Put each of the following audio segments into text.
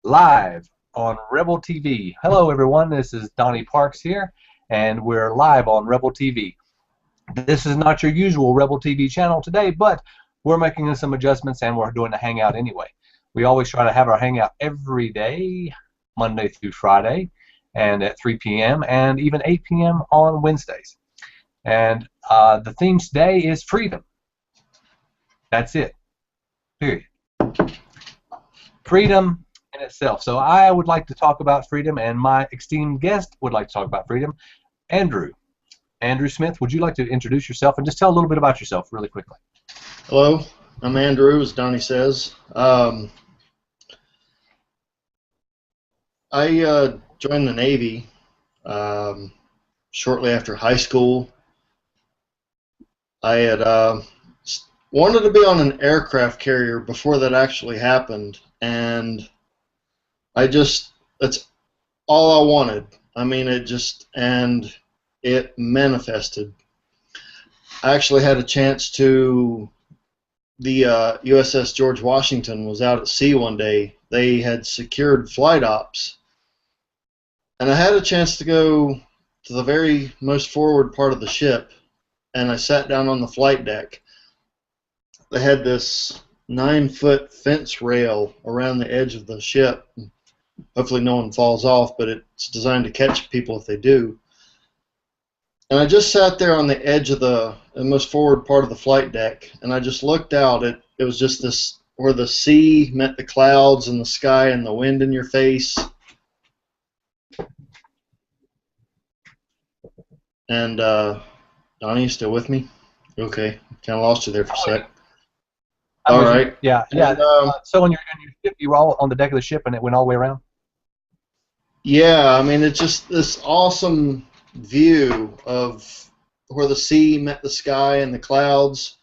live on Rebel TV. Hello, everyone. This is Donnie Parks here, and we're live on Rebel TV. This is not your usual Rebel TV channel today, but we're making some adjustments, and we're doing a hangout anyway. We always try to have our hangout every day, Monday through Friday, and at 3 p.m. and even 8 p.m. on Wednesdays. And the theme today is freedom. That's it. Period. Freedom in itself. So I would like to talk about freedom, and my esteemed guest would like to talk about freedom. Andrew Smith, would you like to introduce yourself and just tell a little bit about yourself really quickly? Hello, I'm Andrew, as Donnie says. I joined the Navy shortly after high school. I had wanted to be on an aircraft carrier before that actually happened, and that's all I wanted. I mean, and it manifested. I actually had a chance the USS George Washington was out at sea one day. They had secured flight ops, and I had a chance to go to the very most forward part of the ship, and I sat down on the flight deck. They had this 9-foot fence rail around the edge of the ship. Hopefully no one falls off, but it's designed to catch people if they do. And I just sat there on the edge of the most forward part of the flight deck, and I just looked out. It was just this, where the sea met the clouds and the sky and the wind in your face. And Donnie, you still with me? Okay, kind of lost you there for a sec. All right. Yeah. And, so on your ship, you were all on the deck of the ship, and it went all the way around? Yeah, I mean, it's just this awesome view of where the sea met the sky and the clouds.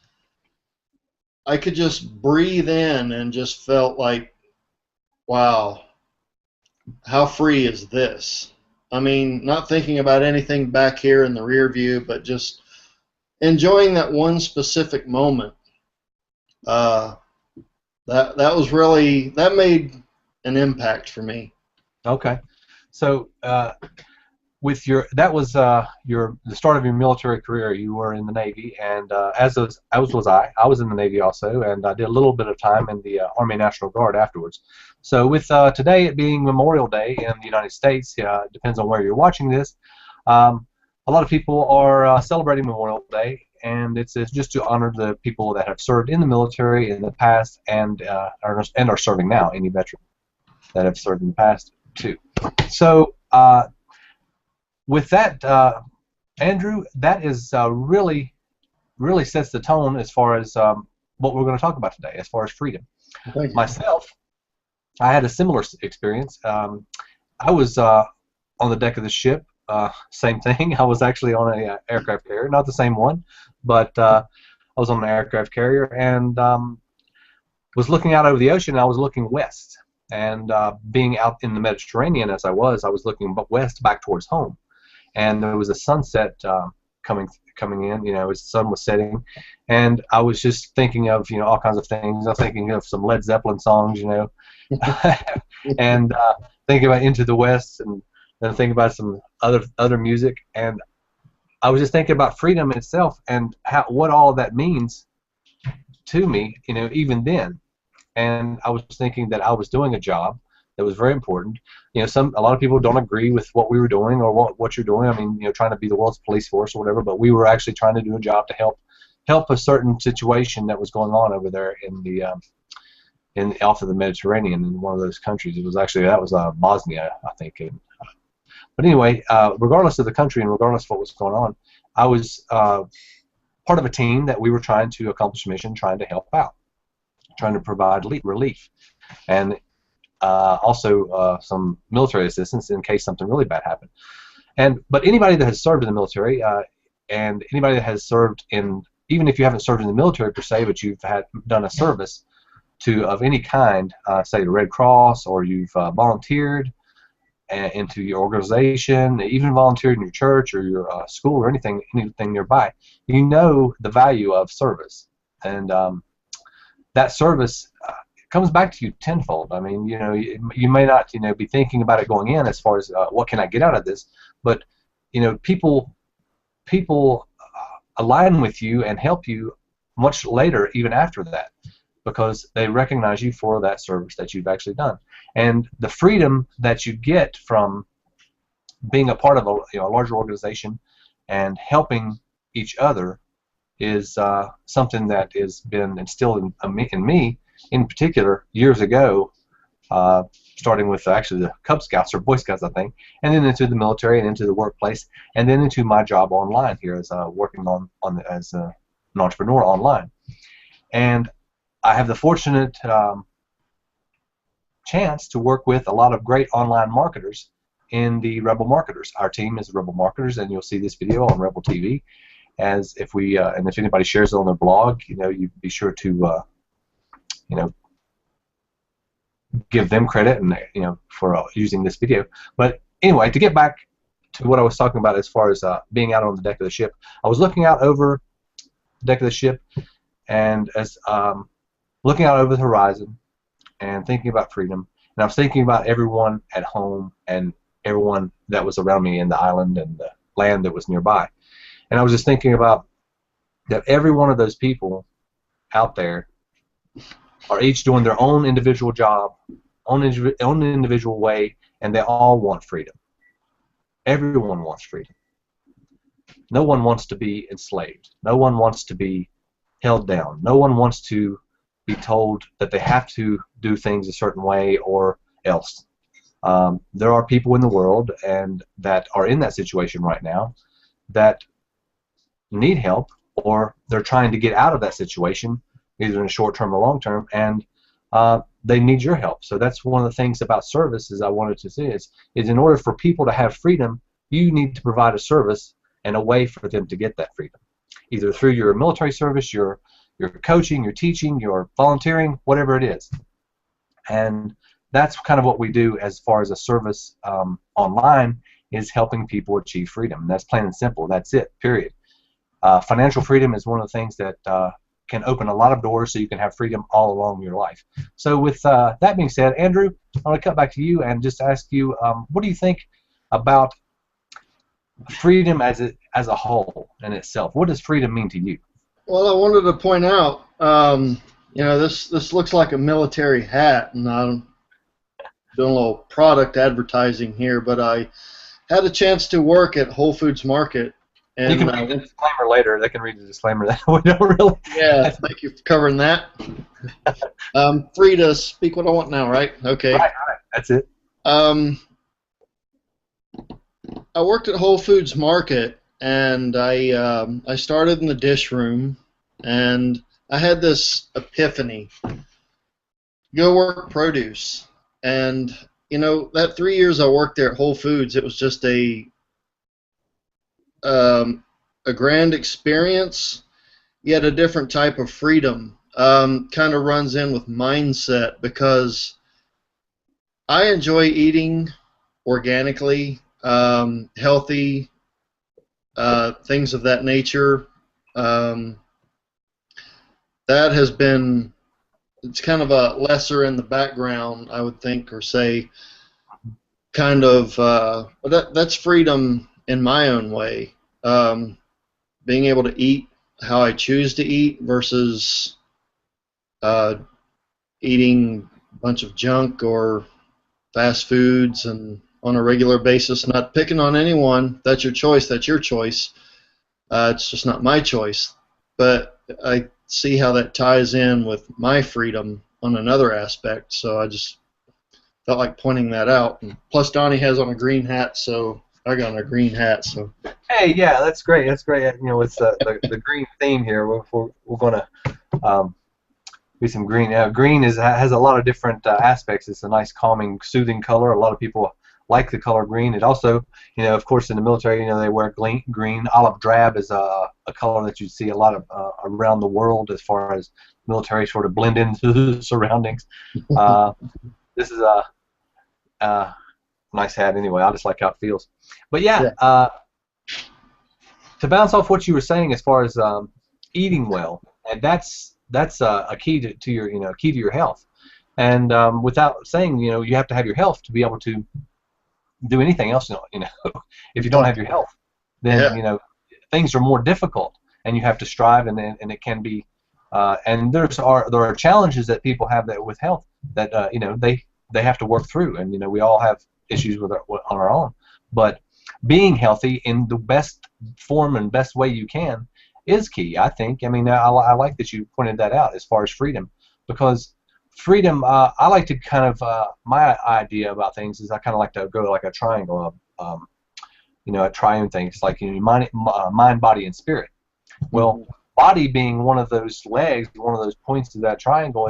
I could just breathe in and just felt like, wow, how free is this? I mean, not thinking about anything back here in the rear view, but just enjoying that one specific moment. That was really, that made an impact for me. Okay, so that was the start of your military career. You were in the Navy, and as was I. I was in the Navy also, and I did a little bit of time in the Army National Guard afterwards. So with today it being Memorial Day in the United States, it depends on where you're watching this. A lot of people are celebrating Memorial Day, and it's just to honor the people that have served in the military in the past and are serving now. Any veteran that have served in the past too. So with that, Andrew, that is really sets the tone as far as what we're going to talk about today, as far as freedom. Thank you. Myself, I had a similar experience. I was on the deck of the ship. Same thing. I was actually on an aircraft carrier, not the same one, but I was on an aircraft carrier and was looking out over the ocean. And I was looking west, and being out in the Mediterranean as I was looking west back towards home, and there was a sunset coming in. You know, as the sun was setting, and I was just thinking of all kinds of things. I was thinking of some Led Zeppelin songs, and thinking about Into the West, and then thinking about some other music, and I was just thinking about freedom itself and what all of that means to me, even then. And I was thinking that I was doing a job that was very important. A lot of people don't agree with what we were doing or what you're doing. I mean, trying to be the world's police force or whatever, but we were actually trying to do a job to help a certain situation that was going on over there off of the Mediterranean in one of those countries. That was Bosnia, I think. But anyway, regardless of the country and regardless of what was going on, I was part of a team that we were trying to accomplish a mission, trying to help out, trying to provide relief, and also some military assistance in case something really bad happened. But anybody that has served in the military, and anybody that has served even if you haven't served in the military per se, but you've done a service of any kind, say the Red Cross, or you've volunteered into your organization, even volunteered in your church or your school or anything nearby, you know the value of service. And that service comes back to you tenfold. I mean, you may not, be thinking about it going in as far as what can I get out of this, but people align with you and help you much later, even after that, because they recognize you for that service that you've actually done. And the freedom that you get from being a part of a larger organization and helping each other is something that has been instilled in me, in particular, years ago, starting with actually the Cub Scouts or Boy Scouts, I think, and then into the military and into the workplace, and then into my job online here as working as an entrepreneur online. And I have the fortunate chance to work with a lot of great online marketers in the Rebel Marketers. Our team is Rebel Marketers, and you'll see this video on Rebel TV. As if we and if anybody shares it on their blog, you be sure to give them credit and for using this video. But anyway, to get back to what I was talking about as far as being out on the deck of the ship, I was looking out over the deck of the ship, and as looking out over the horizon and thinking about freedom, and I was thinking about everyone at home and everyone that was around me in the island and the land that was nearby. And I was just thinking about that every one of those people out there are each doing their own individual job, own individual way, and they all want freedom. Everyone wants freedom. No one wants to be enslaved. No one wants to be held down. No one wants to be told that they have to do things a certain way or else. There are people in the world and that are in that situation right now that need help, or they're trying to get out of that situation, either in the short term or long term, and they need your help. So that's one of the things about service is I wanted to say is in order for people to have freedom, you need to provide a service and a way for them to get that freedom, either through your military service, your coaching, your teaching, your volunteering, whatever it is. And that's kind of what we do as far as a service online, is helping people achieve freedom. And that's plain and simple. That's it, period. Financial freedom is one of the things that can open a lot of doors so you can have freedom all along your life. So with that being said, Andrew, I want to cut back to you and just ask you, what do you think about freedom as a whole in itself? What does freedom mean to you? Well, I wanted to point out, this looks like a military hat, and I'm doing a little product advertising here, but I had a chance to work at Whole Foods Market. And, you can read the disclaimer later. They can read the disclaimer. That we don't really. Yeah, thank you for covering that. I'm free to speak what I want now, right? Okay. Right. That's it. I worked at Whole Foods Market, and I started in the dish room, and I had this epiphany: go work produce. And that 3 years I worked there at Whole Foods, it was just a grand experience, yet a different type of freedom. Kind of runs in with mindset, because I enjoy eating organically, healthy, things of that nature. That has been, it's kind of a lesser in the background, I would think, or say, kind of, that's freedom in my own way. Being able to eat how I choose to eat versus eating a bunch of junk or fast foods and on a regular basis. Not picking on anyone. That's your choice. That's your choice. It's just not my choice. But I see how that ties in with my freedom on another aspect. So I just felt like pointing that out. And plus, Donnie has on a green hat, so I got on a green hat. So. Hey, yeah, that's great. That's great. It's the green theme here. We're going to do some green. Green has a lot of different aspects. It's a nice, calming, soothing color. A lot of people like the color green. It also, of course, in the military, they wear green. Olive drab is a color that you see a lot of around the world as far as military sort of blend into the surroundings. This is a nice hat anyway. I just like how it feels. But yeah. To bounce off what you were saying as far as eating well, and that's a key to your key to your health. And without saying, you have to have your health to be able to do anything else. If you don't have your health, then Yeah. things are more difficult, and you have to strive, and it can be. And there are challenges that people have that with health that they have to work through, and we all have issues on our own. But being healthy in the best form and best way you can is key, I think. I mean, I like that you pointed that out as far as freedom, because freedom, I like to kind of, my idea about things is I kind of like to go like a triangle, a triune thing. It's like mind, body, and spirit. Well, body being one of those legs, one of those points of that triangle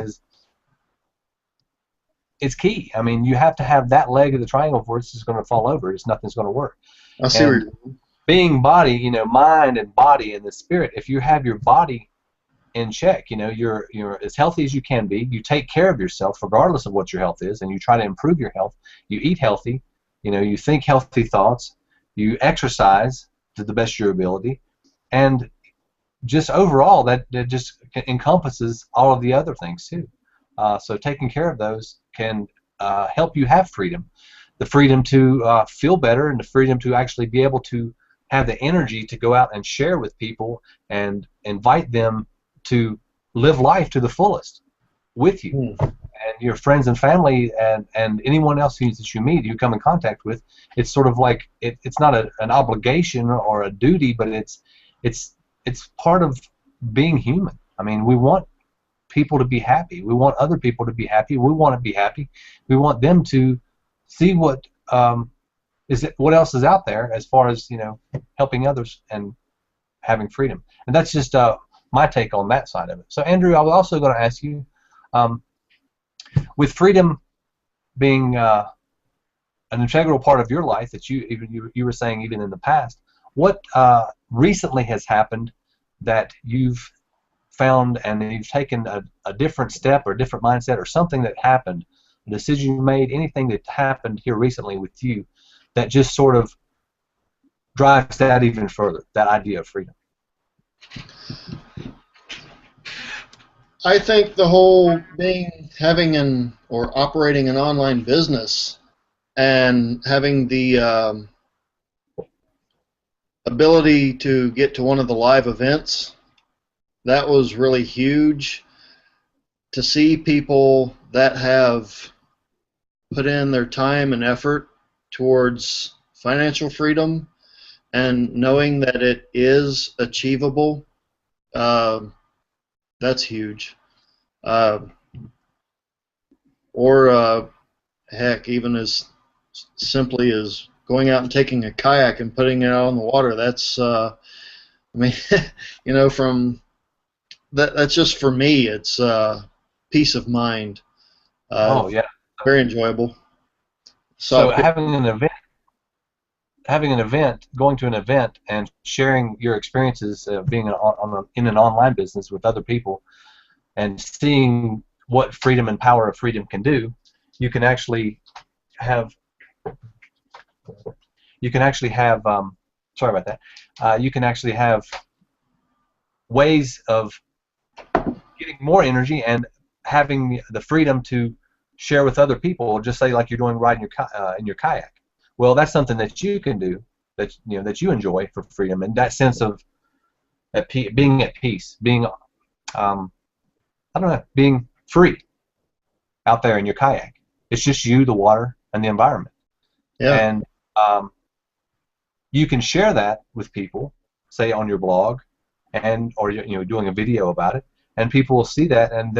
is key. I mean, you have to have that leg of the triangle for it's just going to fall over. Nothing's going to work. I see where And being body, mind and body and the spirit, if you have your body in check, you're as healthy as you can be, you take care of yourself regardless of what your health is, and you try to improve your health, you eat healthy, you think healthy thoughts, you exercise to the best of your ability, and just overall that just encompasses all of the other things too. So taking care of those can help you have freedom. The freedom to feel better, and the freedom to actually be able to have the energy to go out and share with people and invite them to live life to the fullest with you. And your friends and family and anyone else that you meet, you come in contact with, it's sort of like it's not an obligation or a duty, but it's part of being human. I mean, we want people to be happy. We want other people to be happy. We want to be happy. We want them to see what else is out there as far as helping others and having freedom. And that's just my take on that side of it. So Andrew, I was also going to ask you, with freedom being an integral part of your life that you were saying even in the past, what recently has happened that you've found and you've taken a different step or a different mindset, or something that happened, a decision you made, anything that happened here recently with you that just sort of drives that even further, that idea of freedom? I think the whole having or operating an online business and having the ability to get to one of the live events, that was really huge. To see people that have put in their time and effort towards financial freedom and knowing that it is achievable, that's huge. Or heck, even as simply as going out and taking a kayak and putting it out on the water. That's I mean, from that's just for me. It's peace of mind. Oh yeah, very enjoyable. So having an event, going to an event, and sharing your experiences of being in an online business with other people, and seeing what freedom and power of freedom can do, you can actually have. Sorry about that. You can actually have ways of getting more energy and having the freedom to share with other people. Just say like you're doing riding in your kayak. Well, that's something that you can do that you enjoy for freedom, and that sense of being at peace, being being free out there in your kayak. It's just you, the water, and the environment. Yeah. And you can share that with people, say on your blog, or doing a video about it, and people will see that, and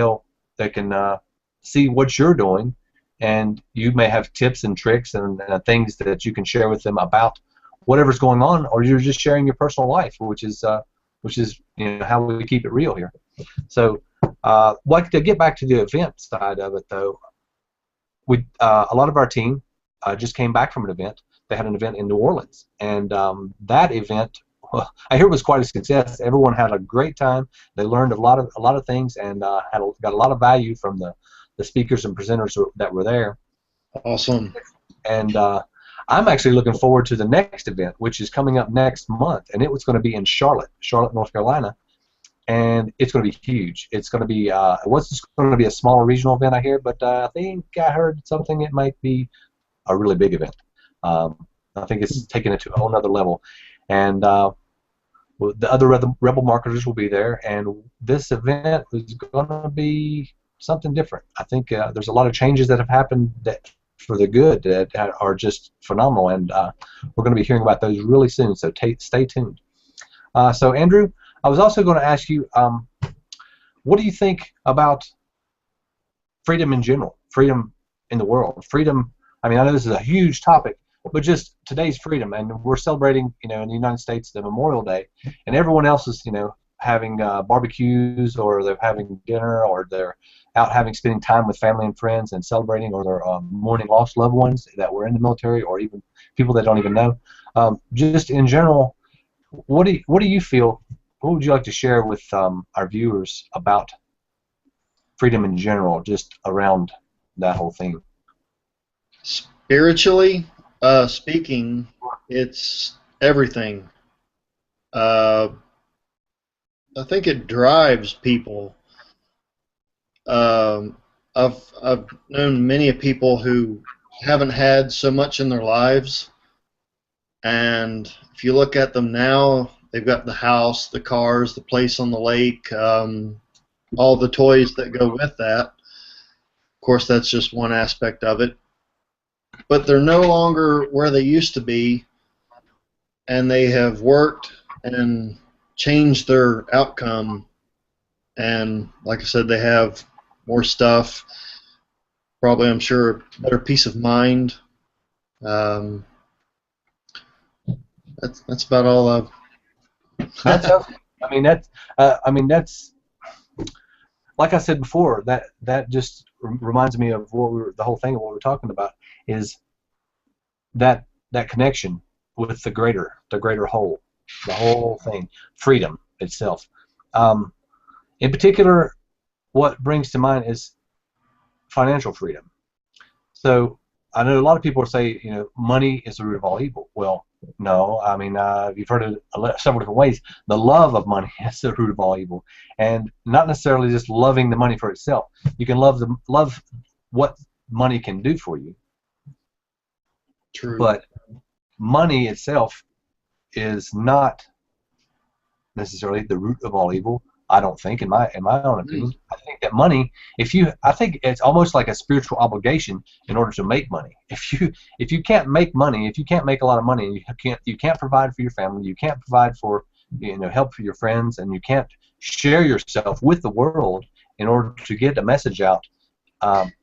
they can see what you're doing, and you may have tips and tricks and things that you can share with them about whatever's going on, or you're just sharing your personal life, which is how we keep it real here. So, to get back to the event side of it, though, a lot of our team just came back from an event. They had an event in New Orleans, and that event, I hear, was quite a success. Everyone had a great time. They learned a lot of things, and got a lot of value from the speakers and presenters that were there. Awesome. And I'm actually looking forward to the next event, which is coming up next month, and it was going to be in Charlotte, North Carolina. and it's going to be huge. It's going to be what's just going to be a smaller regional event, I hear, but I think I heard something. It might be a really big event. I think it's taking it to a whole other level, and the other Rebel marketers will be there, and this event is going to be something different. I think there's a lot of changes that have happened that for the good that are just phenomenal, and we're going to be hearing about those really soon. So stay tuned. So Andrew, I was also going to ask you, what do you think about freedom in general, freedom in the world, freedom? I mean, I know this is a huge topic, but just today's freedom, and we're celebrating, in the United States, the Memorial Day, and everyone else is, having barbecues, or they're having dinner, or they're out spending time with family and friends and celebrating, or they're mourning lost loved ones that were in the military, or even people that don't even know. Just in general, what do you feel? What would you like to share with our viewers about freedom in general, just around that whole thing? Spiritually speaking, it's everything. I think it drives people. I've known many people who haven't had so much in their lives, and if you look at them now, they've got the house, the cars, the place on the lake, all the toys that go with that. Of course, that's just one aspect of it. But they're no longer where they used to be, and they have worked and changed their outcome, and like I said, they have more stuff, probably, I'm sure, better peace of mind. That's about all I've That's that's like I said before, that just reminds me of the whole thing of what we're talking about, is that connection with the greater whole, the whole thing, freedom itself. In particular, what brings to mind is financial freedom. So I know a lot of people say, money is the root of all evil. Well, no, I mean, you've heard it several different ways. The love of money is the root of all evil, and not necessarily just loving the money for itself. You can love what money can do for you. True. But money itself is not necessarily the root of all evil. I don't think, in my own opinion. I think that money, I think it's almost like a spiritual obligation in order to make money. If you can't make money, if you can't make a lot of money, and you can't provide for your family, you can't provide for help for your friends, and you can't share yourself with the world in order to get a message out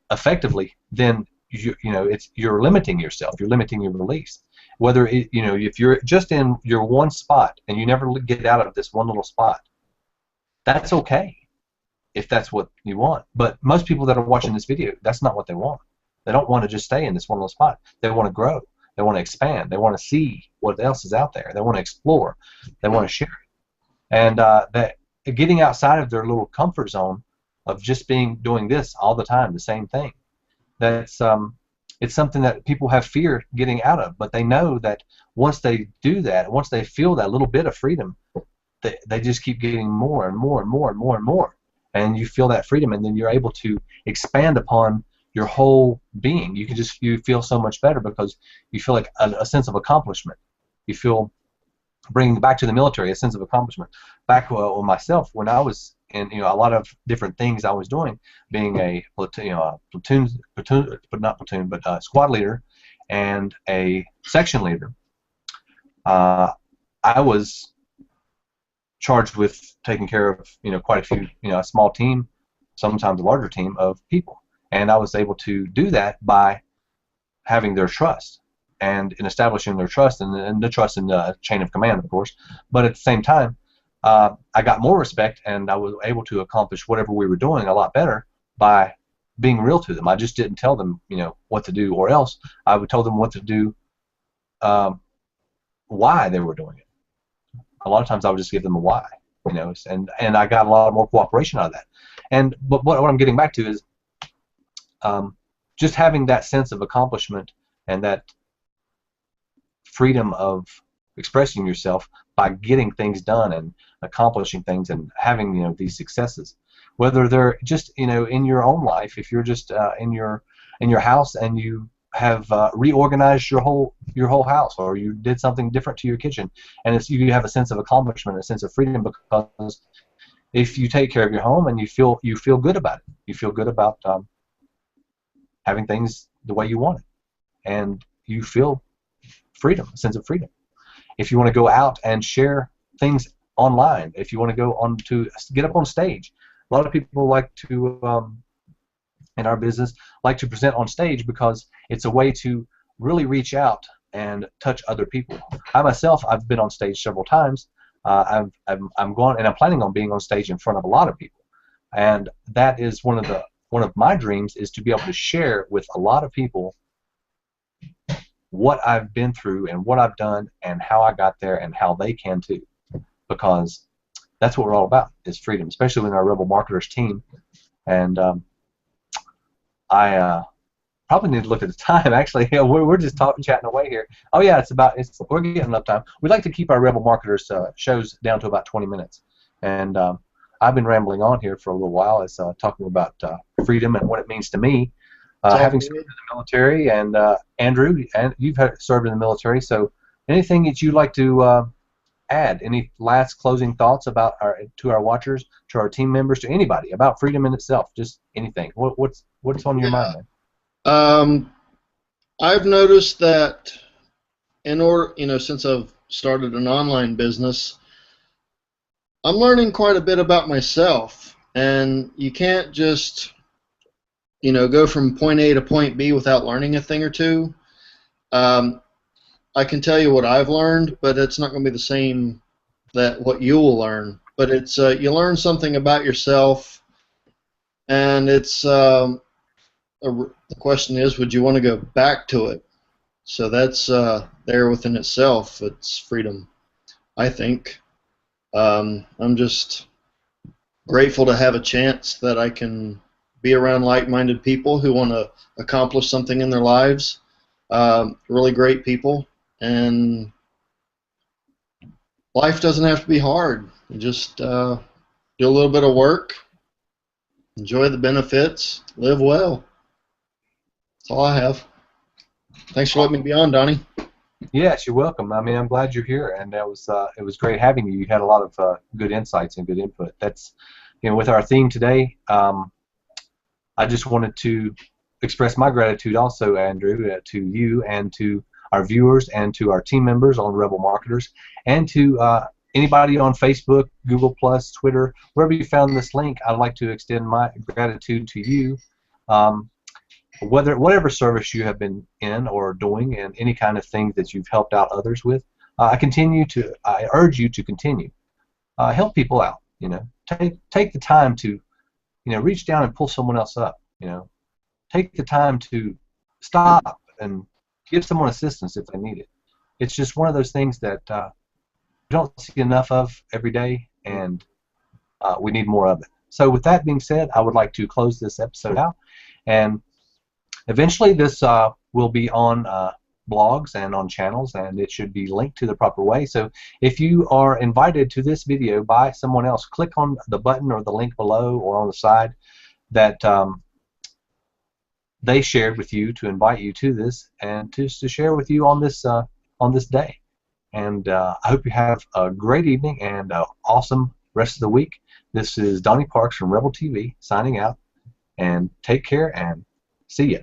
effectively, then you're limiting yourself. You're limiting your release. Whether if you're just in your one spot and you never get out of this one little spot, that's okay if that's what you want. But most people that are watching this video, that's not what they want. They don't want to just stay in this one little spot. They want to grow. They want to expand. They want to see what else is out there. They want to explore. They want to share it. And that getting outside of their little comfort zone of just doing this all the time, the same thing, that's it's something that people have fear getting out of. But they know that once they do that, once they feel that little bit of freedom, they just keep getting more and more and more and more and more, and you feel that freedom, and then you're able to expand upon your whole being. You feel so much better because you feel like a sense of accomplishment. You feel, bringing back to the military, a sense of accomplishment. Back with myself, when I was in a lot of different things I was doing, being a squad leader and a section leader, I was charged with taking care of quite a few, a small team, sometimes a larger team of people, and I was able to do that by having their trust and in establishing their trust and the trust in the chain of command, of course. But at the same time, I got more respect, and I was able to accomplish whatever we were doing a lot better by being real to them. I just didn't tell them what to do, or else I would tell them what to do, why they were doing it. A lot of times I would just give them a why, and I got a lot more cooperation out of that. But what I'm getting back to is just having that sense of accomplishment and that freedom of expressing yourself by getting things done and accomplishing things and having these successes, whether they're just in your own life. If you're just in your house and you have reorganized your whole house, or you did something different to your kitchen, and you have a sense of accomplishment, a sense of freedom, because if you take care of your home and you feel good about it, you feel good about having things the way you want it, and you feel freedom, a sense of freedom. If you want to go out and share things online, if you want to go on to get up on stage, a lot of people like to in our business like to present on stage because it's a way to really reach out and touch other people. I myself, I've been on stage several times. I'm going, and I'm planning on being on stage in front of a lot of people, and that is one of my dreams, is to be able to share with a lot of people what I've been through and what I've done and how I got there and how they can too, because that's what we're all about, is freedom, especially with our Rebel Marketers team. And I probably need to look at the time. Actually, we're just chatting away here. Oh yeah, we're getting enough time. We'd like to keep our Rebel Marketers shows down to about 20 minutes, and I've been rambling on here for a little while, as talking about freedom and what it means to me, having served in the military. And Andrew, and you've served in the military, so anything that you'd like to add? Any last closing thoughts about to our watchers, to our team members, to anybody about freedom in itself? Just anything. What's on your mind, man? I've noticed that since I've started an online business, I'm learning quite a bit about myself, and you can't just go from point A to point B without learning a thing or two. I can tell you what I've learned, but it's not going to be the same that what you will learn. But it's you learn something about yourself, and it's the question is, would you want to go back to it? So that's there within itself. It's freedom, I think. I'm just grateful to have a chance that I can be around like-minded people who want to accomplish something in their lives. Really great people. And life doesn't have to be hard. You just do a little bit of work, enjoy the benefits, live well. That's all I have. Thanks for letting me be on, Donnie. Yes, you're welcome. I mean, I'm glad you're here, and it was great having you. You had a lot of good insights and good input. That's, with our theme today, I just wanted to express my gratitude also, Andrew, to you and to our viewers and to our team members on Rebel Marketers, and to anybody on Facebook, Google+, Twitter, wherever you found this link. I'd like to extend my gratitude to you, whatever service you have been in or doing, and any kind of thing that you've helped out others with. I urge you to continue. Help people out. Take the time to reach down and pull someone else up. Take the time to stop and give someone assistance if they need it. It's just one of those things that we don't see enough of every day, and we need more of it. So with that being said, I would like to close this episode out, and eventually this will be on blogs and on channels, and it should be linked to the proper way. So if you are invited to this video by someone else, click on the button or the link below or on the side that they shared with you to invite you to this, and to share with you on this day. And I hope you have a great evening and an awesome rest of the week. This is Donnie Parks from Rebel TV signing out, and take care and see ya.